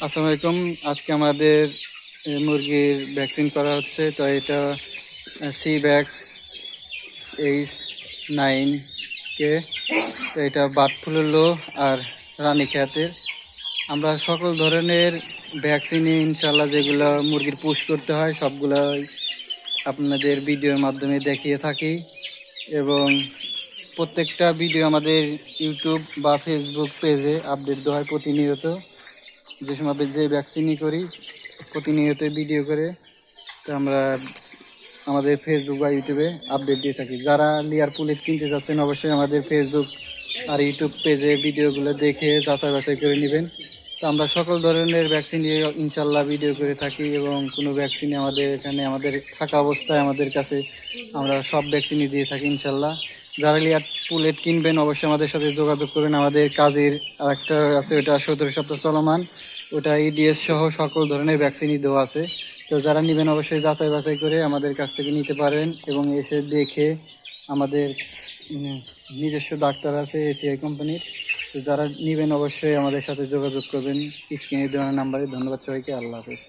আসসালামু আলাইকুম। আজকে আমাদের মুরগির ভ্যাকসিন করা হচ্ছে। তো এটা সি ভ্যাক্স H9K। তো এটা বার্ড ফ্লু আর রানীক্ষেতের। আমরা সকল ধরনের ভ্যাকসিনই ইনশাল্লাহ যেগুলো মুরগির পুশ করতে হয় সবগুলো আপনাদের ভিডিওর মাধ্যমে দেখিয়ে থাকি, এবং প্রত্যেকটা ভিডিও আমাদের ইউটিউব বা ফেসবুক পেজে আপডেট দেওয়া হয় প্রতিনিয়ত। যে সময় যে ভ্যাকসিনই করি প্রতিনিয়ত ভিডিও করে তো আমরা আমাদের ফেসবুক বা ইউটিউবে আপডেট দিয়ে থাকি। যারা লেয়ার পুলেট কিনতে যাচ্ছেন অবশ্যই আমাদের ফেসবুক আর ইউটিউব পেজে ভিডিওগুলো দেখে যাচাই বাছাই করে নেবেন। তো আমরা সকল ধরনের ভ্যাকসিন নিয়ে ইনশাল্লাহ ভিডিও করে থাকি, এবং কোনো ভ্যাকসিনে আমাদের এখানে আমাদের থাকা অবস্থায় আমাদের কাছে আমরা সব ভ্যাকসিনই দিয়ে থাকি ইনশাল্লাহ। যারা লেয়ার পুলেট কিনবেন অবশ্যই আমাদের সাথে যোগাযোগ করবেন। আমাদের কাজের আরেকটা আছে, ওটা 17 সপ্তাহ চলমান, ওটা ইডিএস সহ সকল ধরনের ভ্যাকসিনই দেওয়া আছে। তো যারা নেবেন অবশ্যই যাচাই বাছাই করে আমাদের কাছ থেকে নিতে পারেন, এবং এসে দেখে আমাদের নিজস্ব ডাক্তার আছে এসিআই কোম্পানির। তো যারা নেবেন অবশ্যই আমাদের সাথে যোগাযোগ করবেন স্ক্রিনে দেওয়া নাম্বারে। ধন্যবাদ সবাইকে, আল্লাহ হাফেজ।